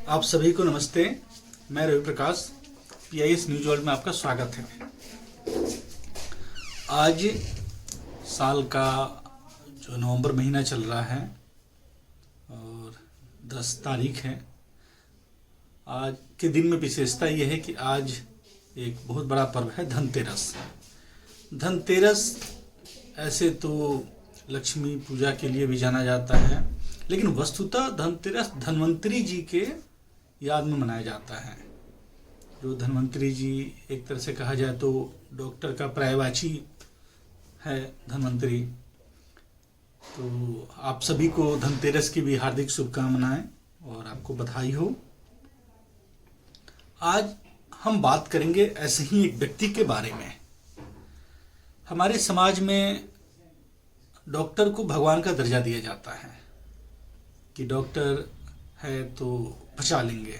आप सभी को नमस्ते। मैं Ravi Prakash, PIS news world में आपका स्वागत है। आज साल का जो नवंबर महीना चल रहा है और 10 तारीख है। आज के दिन में विशेषता यह है कि आज एक बहुत बड़ा पर्व है, धनतेरस। धनतेरस ऐसे तो लक्ष्मी पूजा के लिए भी जाना जाता है, लेकिन वस्तुतः धनतेरस धन्वंतरी जी के याद में मनाया जाता है। जो धन्वंतरी जी एक तरह से कहा जाए तो डॉक्टर का पर्यायवाची है धन्वंतरी। तो आप सभी को धनतेरस की भी हार्दिक शुभकामनाएं और आपको बधाई हो। आज हम बात करेंगे ऐसे ही एक व्यक्ति के बारे में। हमारे समाज में डॉक्टर को भगवान का दर्जा दिया जाता है कि डॉक्टर है तो बचा लेंगे,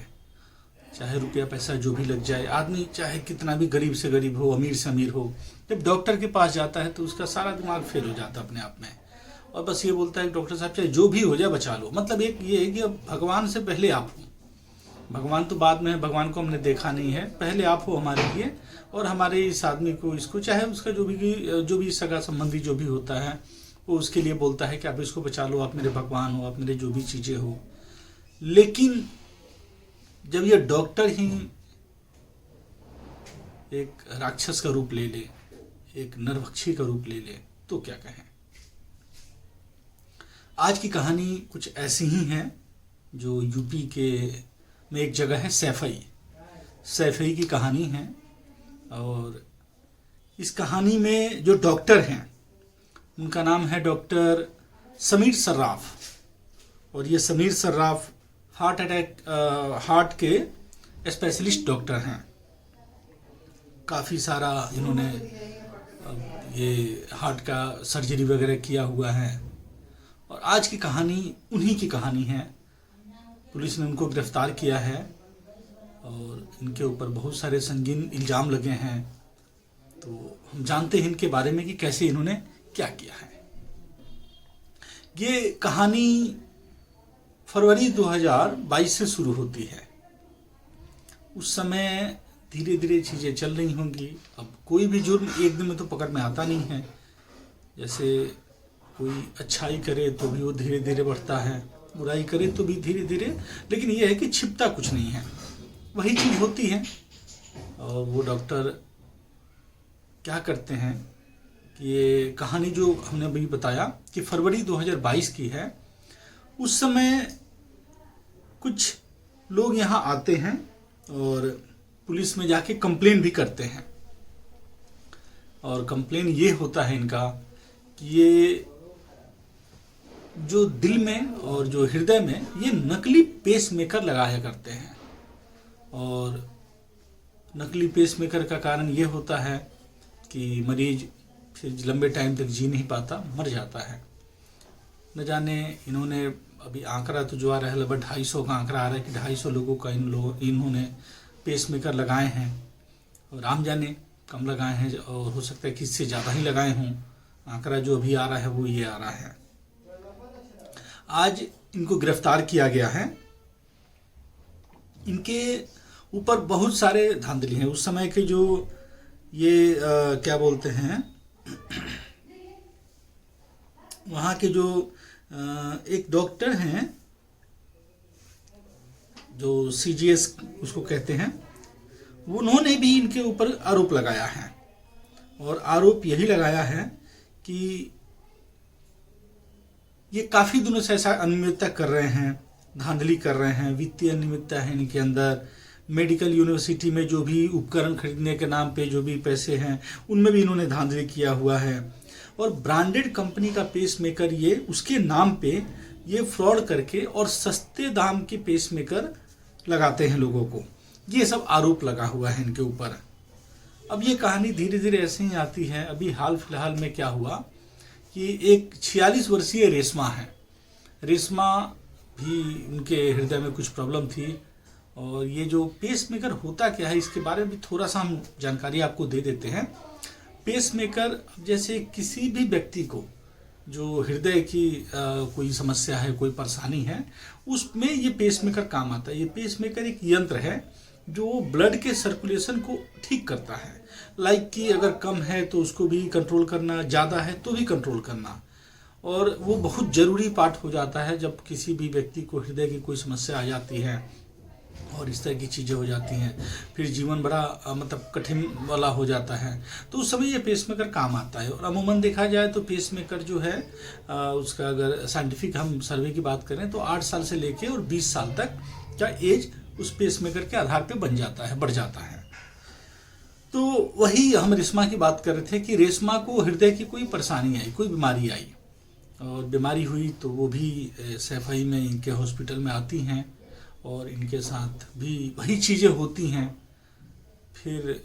चाहे रुपया पैसा जो भी लग जाए। आदमी चाहे कितना भी गरीब से गरीब हो, अमीर से अमीर हो, जब डॉक्टर के पास जाता है तो उसका सारा दिमाग फेल हो जाता है अपने आप में, और बस ये बोलता है कि डॉक्टर साहब चाहे जो भी हो जाए बचा लो। मतलब एक ये है कि अब भगवान से पहले आप हो, भगवान तो बाद में है, भगवान को हमने देखा नहीं है, पहले आप हो हमारे लिए। और हमारे इस आदमी को, इसको चाहे उसका जो भी सगा संबंधी जो भी होता है वो उसके लिए बोलता है कि आप इसको बचा लो, आप मेरे भगवान हो, आप मेरे जो भी चीज़ें हो। लेकिन जब ये डॉक्टर ही एक राक्षस का रूप ले ले, एक नरभक्षी का रूप ले ले, तो क्या कहें। आज की कहानी कुछ ऐसी ही है जो यूपी के में एक जगह है सैफई की कहानी है। और इस कहानी में जो डॉक्टर हैं उनका नाम है डॉक्टर समीर सर्राफ। और ये समीर सर्राफ हार्ट के स्पेशलिस्ट डॉक्टर हैं। काफ़ी सारा इन्होंने ये हार्ट का सर्जरी वगैरह किया हुआ है। और आज की कहानी उन्हीं की कहानी है। पुलिस ने उनको गिरफ्तार किया है और इनके ऊपर बहुत सारे संगीन इल्ज़ाम लगे हैं। तो हम जानते हैं इनके बारे में कि कैसे इन्होंने क्या किया है। ये कहानी फरवरी 2022 से शुरू होती है। उस समय धीरे धीरे चीज़ें चल रही होंगी। अब कोई भी जुर्म एक दिन में तो पकड़ में आता नहीं है। जैसे कोई अच्छाई करे तो भी वो धीरे धीरे बढ़ता है, बुराई करे तो भी धीरे धीरे, लेकिन ये है कि छिपता कुछ नहीं है, वही चीज़ होती है। और वो डॉक्टर क्या करते हैं कि ये कहानी जो हमने अभी बताया कि फरवरी 2022 की है। उस समय कुछ लोग यहाँ आते हैं और पुलिस में जाके कंप्लेन भी करते हैं। और कंप्लेन ये होता है इनका कि ये जो दिल में और जो हृदय में ये नकली पेसमेकर लगाया करते हैं। और नकली पेसमेकर का कारण ये होता है कि मरीज फिर लंबे टाइम तक जी नहीं पाता, मर जाता है। न जाने इन्होंने अभी आंकड़ा तो जो आ रहा है लगभग 250 का आंकड़ा आ रहा है कि 250 लोगों का इन्होंने पेसमेकर लगाए हैं। और आम जाने कम लगाए हैं और हो सकता है कि इससे ज़्यादा ही लगाए हों। आंकड़ा जो अभी आ रहा है वो ये आ रहा है। आज इनको गिरफ्तार किया गया है। इनके ऊपर बहुत सारे धांधली हैं। उस समय के जो ये क्या बोलते हैं, वहाँ के जो एक डॉक्टर हैं जो CGS उसको कहते हैं, उन्होंने भी इनके ऊपर आरोप लगाया है। और आरोप यही लगाया है कि ये काफ़ी दिनों से ऐसा अनियमितता कर रहे हैं, धांधली कर रहे हैं, वित्तीय अनियमितता है इनके अंदर। मेडिकल यूनिवर्सिटी में जो भी उपकरण खरीदने के नाम पे जो भी पैसे हैं उनमें भी इन्होंने धांधली किया हुआ है। और ब्रांडेड कंपनी का पेसमेकर ये उसके नाम पे ये फ्रॉड करके और सस्ते दाम के पेसमेकर लगाते हैं लोगों को। ये सब आरोप लगा हुआ है इनके ऊपर। अब ये कहानी धीरे धीरे ऐसे ही आती है। अभी हाल फिलहाल में क्या हुआ कि एक 46 वर्षीय रेशमा है। रेशमा भी उनके हृदय में कुछ प्रॉब्लम थी। और ये जो पेसमेकर होता क्या है इसके बारे में थोड़ा सा हम जानकारी आपको दे देते हैं। पेसमेकर जैसे किसी भी व्यक्ति को जो हृदय की कोई समस्या है, कोई परेशानी है, उसमें ये पेसमेकर काम आता है। ये पेसमेकर एक यंत्र है जो ब्लड के सर्कुलेशन को ठीक करता है। लाइक कि अगर कम है तो उसको भी कंट्रोल करना, ज़्यादा है तो भी कंट्रोल करना। और वो बहुत ज़रूरी पार्ट हो जाता है जब किसी भी व्यक्ति को हृदय की कोई समस्या आ जाती है और इस तरह की चीज़ें हो जाती हैं, फिर जीवन बड़ा मतलब कठिन वाला हो जाता है, तो उस समय ये पेसमेकर काम आता है। और अमूमन देखा जाए तो पेसमेकर जो है उसका अगर साइंटिफिक हम सर्वे की बात करें तो 8 साल से लेके और 20 साल तक का एज उस पेसमेकर के आधार पे बन जाता है, बढ़ जाता है। तो वही हम रेशमा की बात कर रहे थे कि रेशमा को हृदय की कोई परेशानी आई, कोई बीमारी आई, और बीमारी हुई तो वो भी सैफई में इनके हॉस्पिटल में आती हैं और इनके साथ भी वही चीज़ें होती हैं। फिर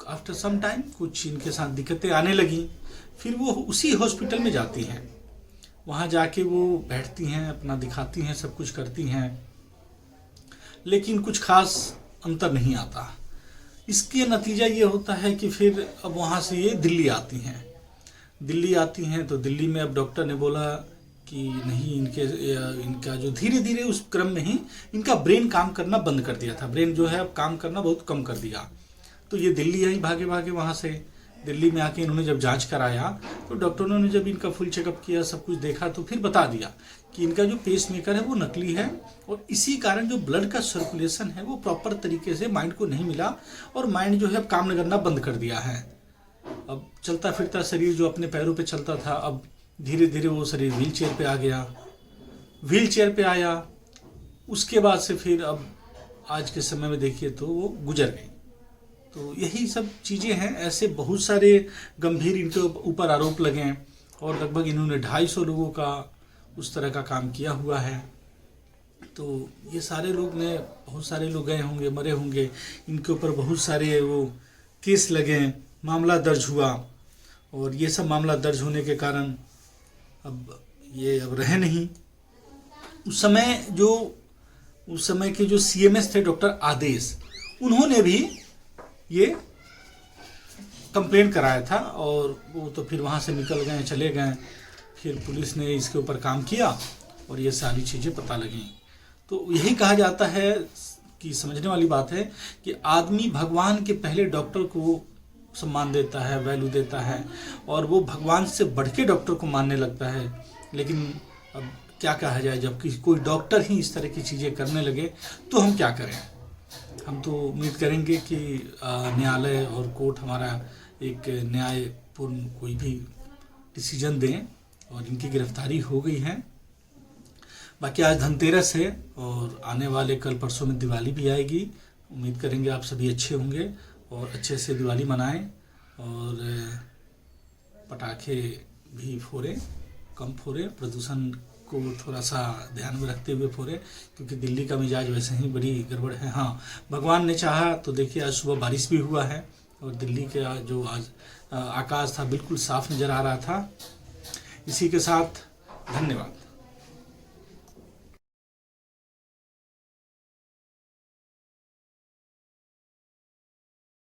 आफ्टर सम टाइम कुछ इनके साथ दिक्कतें आने लगी, फिर वो उसी हॉस्पिटल में जाती हैं, वहाँ जाके वो बैठती हैं, अपना दिखाती हैं, सब कुछ करती हैं, लेकिन कुछ खास अंतर नहीं आता। इसके नतीजा ये होता है कि फिर अब वहाँ से ये दिल्ली आती हैं। दिल्ली आती हैं तो दिल्ली में अब डॉक्टर ने बोला कि नहीं, इनका जो धीरे धीरे उस क्रम में ही इनका ब्रेन काम करना बंद कर दिया था। ब्रेन जो है अब काम करना बहुत कम कर दिया। तो ये दिल्ली आई भागे भागे, वहाँ से दिल्ली में आके इन्होंने जब जांच कराया तो डॉक्टरों ने जब इनका फुल चेकअप किया, सब कुछ देखा, तो फिर बता दिया कि इनका जो पेसमेकर है वो नकली है और इसी कारण जो ब्लड का सर्कुलेशन है वो प्रॉपर तरीके से माइंड को नहीं मिला और माइंड जो है अब काम करना बंद कर दिया है। अब चलता फिरता शरीर जो अपने पैरों पे चलता था, अब धीरे धीरे वो शरीर व्हील चेयर पे आ गया। व्हील चेयर पे आया, उसके बाद से फिर अब आज के समय में देखिए तो वो गुजर गई। तो यही सब चीज़ें हैं। ऐसे बहुत सारे गंभीर इनके ऊपर आरोप लगे हैं और लगभग इन्होंने 250 लोगों का उस तरह का काम किया हुआ है। तो ये सारे लोग ने, बहुत सारे लोग गए होंगे, मरे होंगे, इनके ऊपर बहुत सारे वो केस लगे, मामला दर्ज हुआ और ये सब मामला दर्ज होने के कारण अब ये अब रहे नहीं। उस समय के जो CMS थे डॉक्टर आदेश, उन्होंने भी ये कंप्लेंट कराया था और वो तो फिर वहाँ से निकल गए, चले गए। फिर पुलिस ने इसके ऊपर काम किया और ये सारी चीज़ें पता लगीं। तो यही कहा जाता है कि समझने वाली बात है कि आदमी भगवान के पहले डॉक्टर को सम्मान देता है, वैल्यू देता है और वो भगवान से बढ़ के डॉक्टर को मानने लगता है। लेकिन अब क्या कहा जाए, जब कोई डॉक्टर ही इस तरह की चीज़ें करने लगे तो हम क्या करें। हम तो उम्मीद करेंगे कि न्यायालय और कोर्ट हमारा एक न्यायपूर्ण कोई भी डिसीजन दें और इनकी गिरफ्तारी हो गई है। बाकी आज धनतेरस है और आने वाले कल परसों में दिवाली भी आएगी। उम्मीद करेंगे आप सभी अच्छे होंगे और अच्छे से दिवाली मनाएं और पटाखे भी फोड़ें, कम फोड़ें, प्रदूषण को थोड़ा सा ध्यान में रखते हुए फोड़ें, क्योंकि दिल्ली का मिजाज वैसे ही बड़ी गड़बड़ है। हाँ, भगवान ने चाहा तो देखिए आज सुबह बारिश भी हुआ है और दिल्ली का जो आज आकाश था बिल्कुल साफ नज़र आ रहा था। इसी के साथ धन्यवाद।